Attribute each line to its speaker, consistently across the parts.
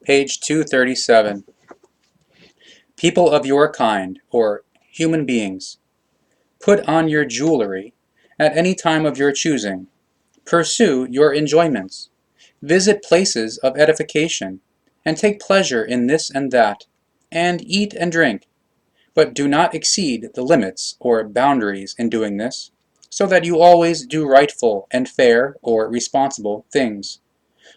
Speaker 1: Page 237. People of your kind, or human beings, put on your jewelry at any time of your choosing. Pursue your enjoyments. Visit places of edification, and take pleasure in this and that, and eat and drink. But do not exceed the limits or boundaries in doing this, so that you always do rightful and fair or responsible things,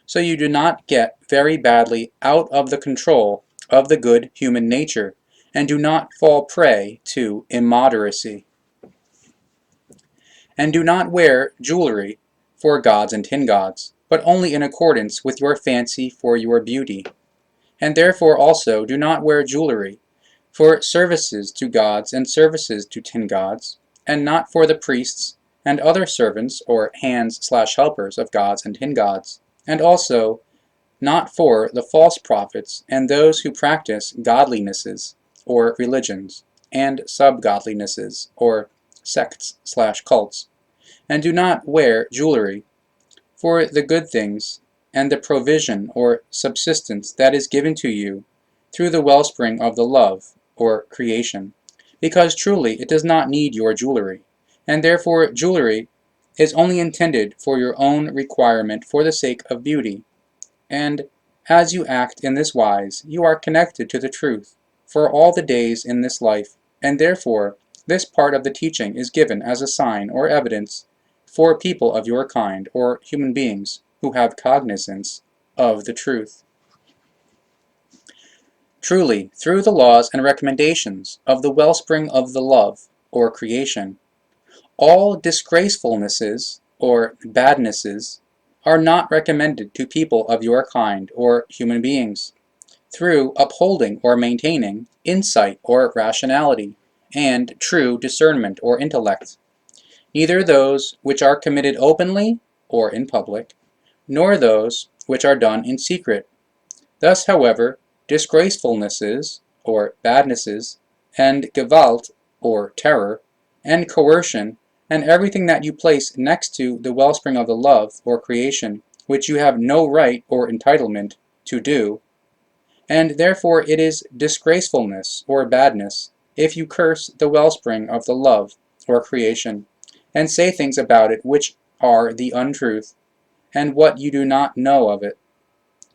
Speaker 1: so you do not get very badly out of the control of the good human nature, and do not fall prey to immoderacy. And do not wear jewelry for gods and tin gods, but only in accordance with your fancy for your beauty. And therefore also do not wear jewelry for services to gods and services to tin gods, and not for the priests and other servants or hands/helpers of gods and tin gods, and also not for the false prophets and those who practice godlinesses or religions, and sub-godlinesses or sects/cults, and do not wear jewelry for the good things and the provision or subsistence that is given to you through the wellspring of the love, or creation, because truly it does not need your jewelry, and therefore jewelry is only intended for your own requirement for the sake of beauty, and as you act in this wise, you are connected to the truth for all the days in this life, and therefore this part of the teaching is given as a sign or evidence for people of your kind, or human beings, who have cognizance of the truth. Truly, through the laws and recommendations of the wellspring of the love, or creation, all disgracefulnesses, or badnesses, are not recommended to people of your kind, or human beings, through upholding or maintaining insight or rationality, and true discernment or intellect, neither those which are committed openly or in public, nor those which are done in secret. Thus, however, disgracefulnesses, or badnesses, and Gewalt, or terror, and coercion, and everything that you place next to the wellspring of the love, or creation, which you have no right or entitlement to do, and therefore it is disgracefulness, or badness, if you curse the wellspring of the love, or creation, and say things about it which are the untruth, and what you do not know of it.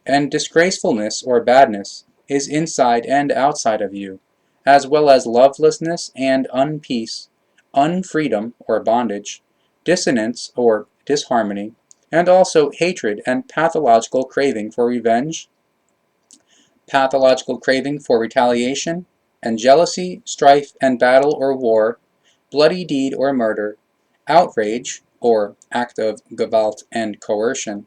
Speaker 1: And disgracefulness, or badness, is inside and outside of you, as well as lovelessness and unpeace, unfreedom, or bondage, dissonance, or disharmony, and also hatred and pathological craving for revenge, pathological craving for retaliation, and jealousy, strife, and battle or war, bloody deed or murder, outrage, or act of Gewalt and coercion,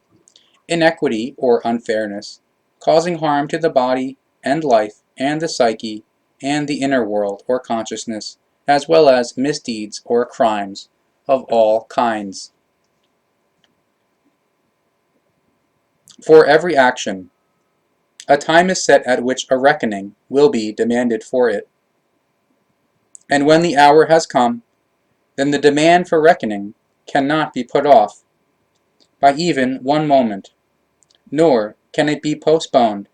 Speaker 1: inequity or unfairness, causing harm to the body and life and the psyche and the inner world or consciousness, as well as misdeeds or crimes of all kinds. For every action, a time is set at which a reckoning will be demanded for it. And when the hour has come, then the demand for reckoning cannot be put off by even one moment, nor can it be postponed,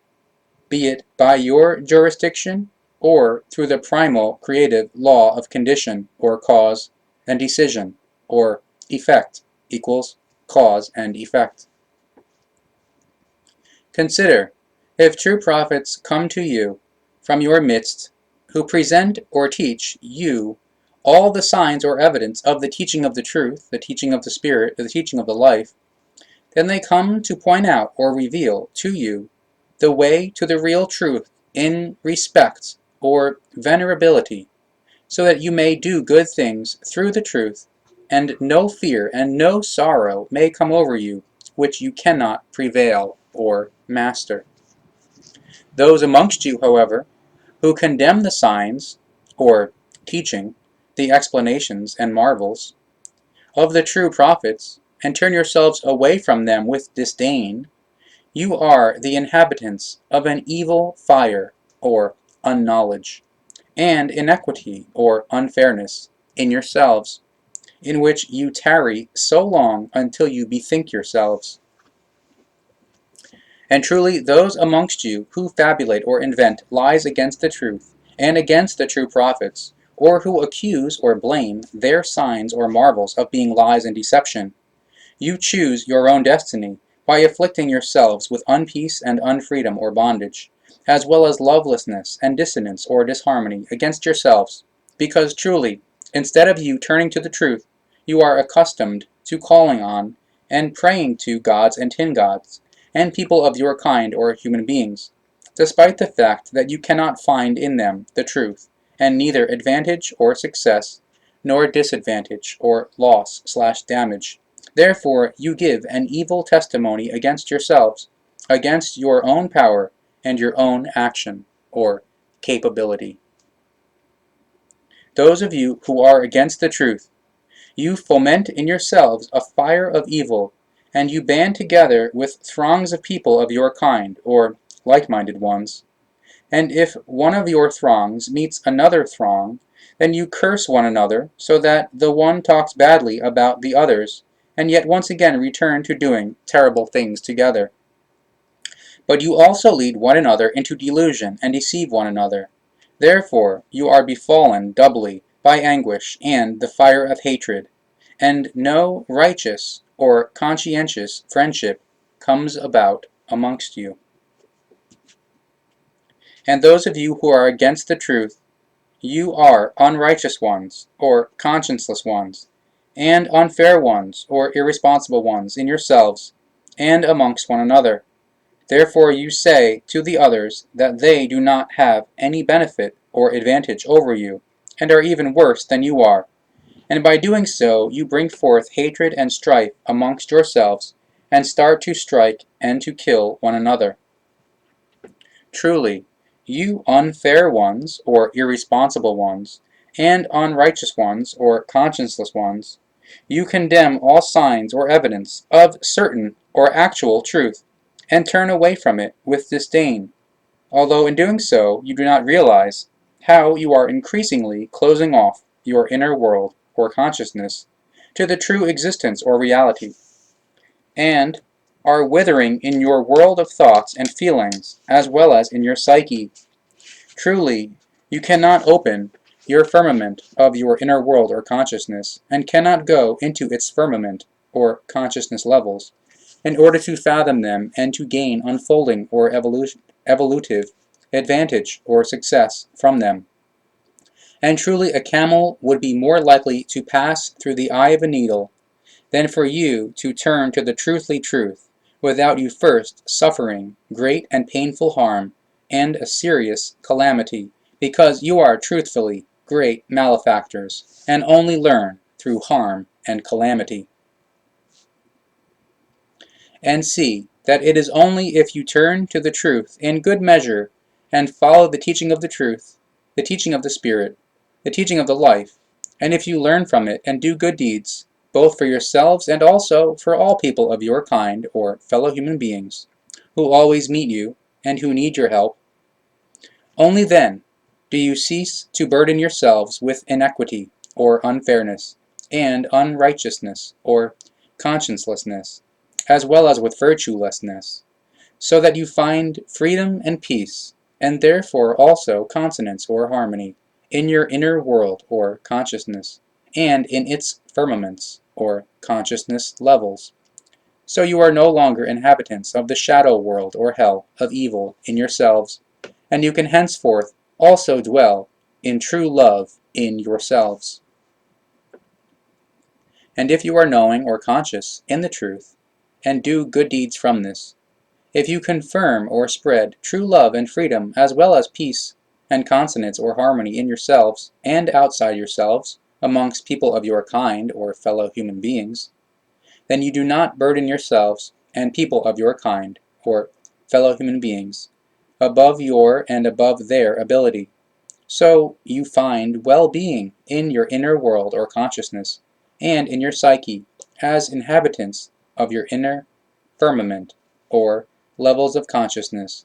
Speaker 1: be it by your jurisdiction or through the primal creative law of condition or cause and decision, or effect equals cause and effect. Consider, if true prophets come to you from your midst, who present or teach you all the signs or evidence of the teaching of the truth, the teaching of the Spirit, the teaching of the life, then they come to point out or reveal to you the way to the real truth in respect or venerability, so that you may do good things through the truth, and no fear and no sorrow may come over you which you cannot prevail or master. Those amongst you, however, who condemn the signs, or teaching, the explanations and marvels, of the true prophets, and turn yourselves away from them with disdain, you are the inhabitants of an evil fire, or unknowledge, and inequity, or unfairness, in yourselves, in which you tarry so long until you bethink yourselves. And truly those amongst you who fabulate or invent lies against the truth, and against the true prophets, or who accuse or blame their signs or marvels of being lies and deception, you choose your own destiny by afflicting yourselves with unpeace and unfreedom or bondage, as well as lovelessness and dissonance or disharmony against yourselves, because truly, instead of you turning to the truth, you are accustomed to calling on and praying to gods and tin gods, and people of your kind or human beings, despite the fact that you cannot find in them the truth, and neither advantage or success, nor disadvantage or loss/damage. Therefore you give an evil testimony against yourselves, against your own power and your own action, or capability. Those of you who are against the truth, you foment in yourselves a fire of evil, and you band together with throngs of people of your kind, or like-minded ones. And if one of your throngs meets another throng, then you curse one another, so that the one talks badly about the others, and yet once again return to doing terrible things together. But you also lead one another into delusion and deceive one another. Therefore you are befallen doubly by anguish and the fire of hatred, and no righteous or conscientious friendship comes about amongst you. And those of you who are against the truth, you are unrighteous ones, or conscienceless ones, and unfair ones, or irresponsible ones in yourselves, and amongst one another. Therefore you say to the others that they do not have any benefit or advantage over you, and are even worse than you are. And by doing so you bring forth hatred and strife amongst yourselves, and start to strike and to kill one another. Truly, you unfair ones, or irresponsible ones, and unrighteous ones, or conscienceless ones, you condemn all signs or evidence of certain or actual truth, and turn away from it with disdain, although in doing so you do not realize how you are increasingly closing off your inner world or consciousness to the true existence or reality, and are withering in your world of thoughts and feelings, as well as in your psyche. Truly, you cannot open your firmament of your inner world or consciousness, and cannot go into its firmament or consciousness levels, in order to fathom them and to gain unfolding or evolutive advantage or success from them. And truly a camel would be more likely to pass through the eye of a needle than for you to turn to the truthly truth, without you first suffering great and painful harm and a serious calamity, because you are truthfully great malefactors, and only learn through harm and calamity. And see that it is only if you turn to the truth in good measure, and follow the teaching of the truth, the teaching of the Spirit, the teaching of the life, and if you learn from it and do good deeds, both for yourselves and also for all people of your kind or fellow human beings, who always meet you and who need your help, only then do you cease to burden yourselves with inequity or unfairness, and unrighteousness or consciencelessness, as well as with virtuelessness, so that you find freedom and peace, and therefore also consonance or harmony, in your inner world or consciousness, and in its firmaments or consciousness levels. So you are no longer inhabitants of the shadow world or hell of evil in yourselves, and you can henceforth also dwell in true love in yourselves. And if you are knowing or conscious in the truth, and do good deeds from this, if you confirm or spread true love and freedom, as well as peace and consonance or harmony in yourselves and outside yourselves, amongst people of your kind or fellow human beings, then you do not burden yourselves and people of your kind or fellow human beings above your and above their ability. So you find well-being in your inner world or consciousness, and in your psyche, as inhabitants of your inner firmament, or levels of consciousness,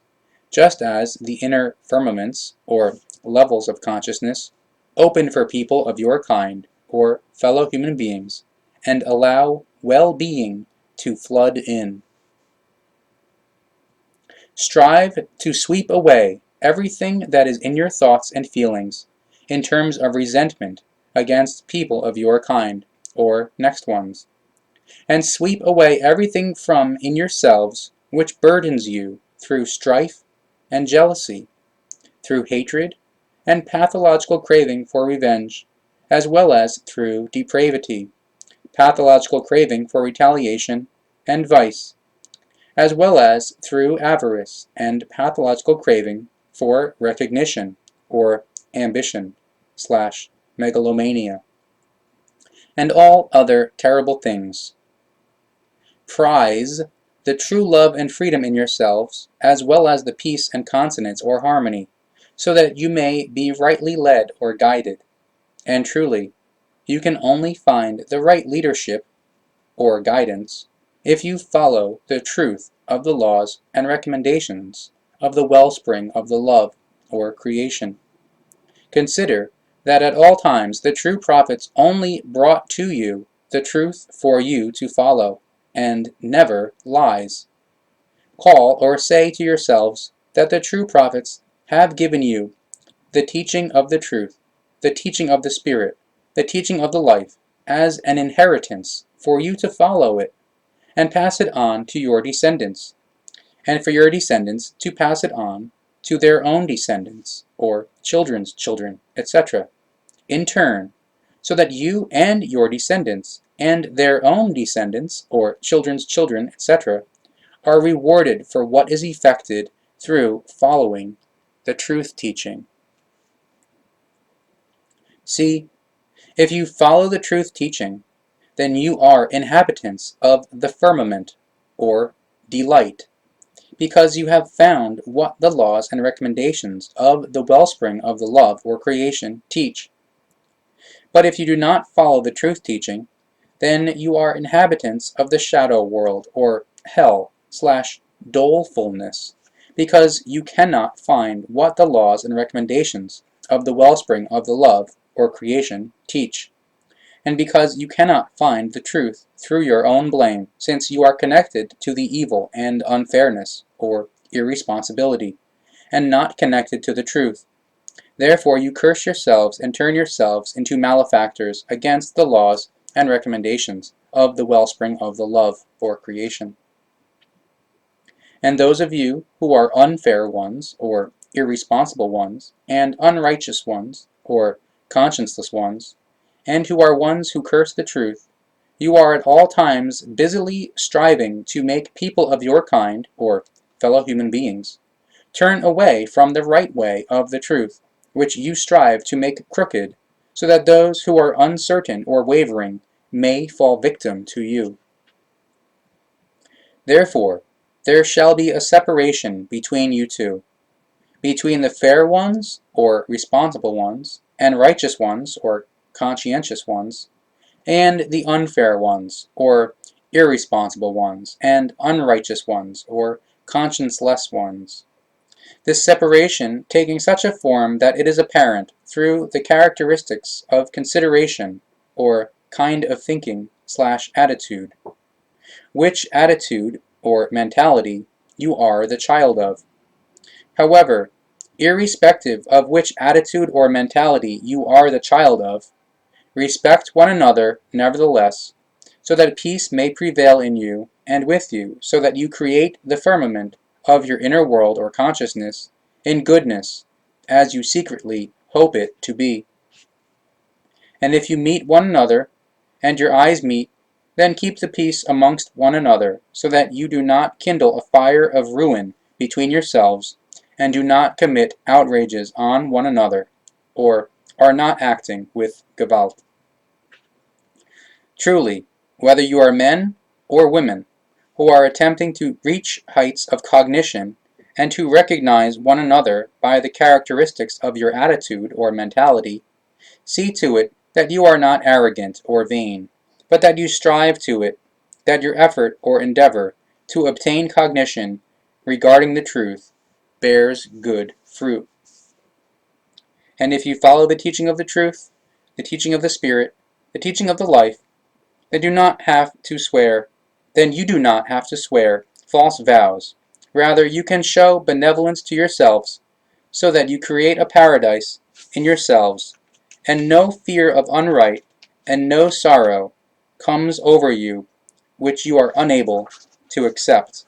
Speaker 1: just as the inner firmaments, or levels of consciousness, open for people of your kind, or fellow human beings, and allow well-being to flood in. Strive to sweep away everything that is in your thoughts and feelings in terms of resentment against people of your kind, or next ones, and sweep away everything from in yourselves which burdens you through strife and jealousy, through hatred and pathological craving for revenge, as well as through depravity, pathological craving for retaliation and vice, as well as through avarice and pathological craving for recognition or ambition/megalomania, and all other terrible things. Prize the true love and freedom in yourselves, as well as the peace and consonance or harmony, so that you may be rightly led or guided. And truly, you can only find the right leadership or guidance if you follow the truth of the laws and recommendations of the wellspring of the love or creation. Consider that at all times the true prophets only brought to you the truth for you to follow, and never lies. Call or say to yourselves that the true prophets have given you the teaching of the truth, the teaching of the Spirit, the teaching of the life, as an inheritance for you to follow it, and pass it on to your descendants, and for your descendants to pass it on to their own descendants, or children's children, etc., in turn, so that you and your descendants, and their own descendants, or children's children, etc., are rewarded for what is effected through following the truth teaching. See, if you follow the truth teaching, then you are inhabitants of the firmament, or delight, because you have found what the laws and recommendations of the wellspring of the love or creation teach. But if you do not follow the truth teaching, then you are inhabitants of the shadow world, or hell/dolefulness, because you cannot find what the laws and recommendations of the wellspring of the love or creation teach, and because you cannot find the truth through your own blame, since you are connected to the evil and unfairness, or irresponsibility, and not connected to the truth. Therefore you curse yourselves and turn yourselves into malefactors against the laws and recommendations of the wellspring of the love or creation. And those of you who are unfair ones, or irresponsible ones, and unrighteous ones, or conscienceless ones, and who are ones who curse the truth, you are at all times busily striving to make people of your kind, or fellow human beings, turn away from the right way of the truth, which you strive to make crooked, so that those who are uncertain or wavering may fall victim to you. Therefore, there shall be a separation between you two, between the fair ones, or responsible ones, and righteous ones, or conscientious ones, and the unfair ones, or irresponsible ones, and unrighteous ones, or conscienceless ones. This separation taking such a form that it is apparent through the characteristics of consideration, or kind of thinking/attitude, which attitude, or mentality, you are the child of. However, irrespective of which attitude or mentality you are the child of, respect one another nevertheless, so that peace may prevail in you and with you, so that you create the firmament of your inner world or consciousness in goodness, as you secretly hope it to be. And if you meet one another, and your eyes meet, then keep the peace amongst one another, so that you do not kindle a fire of ruin between yourselves, and do not commit outrages on one another, or are not acting with Gewalt. Truly, whether you are men or women who are attempting to reach heights of cognition and to recognize one another by the characteristics of your attitude or mentality, see to it that you are not arrogant or vain, but that you strive to it, that your effort or endeavor to obtain cognition regarding the truth bears good fruit. And if you follow the teaching of the truth, the teaching of the Spirit, the teaching of the life, then you do not have to swear false vows Rather, you can show benevolence to yourselves, so that you create a paradise in yourselves, and no fear of unright and no sorrow comes over you which you are unable to accept.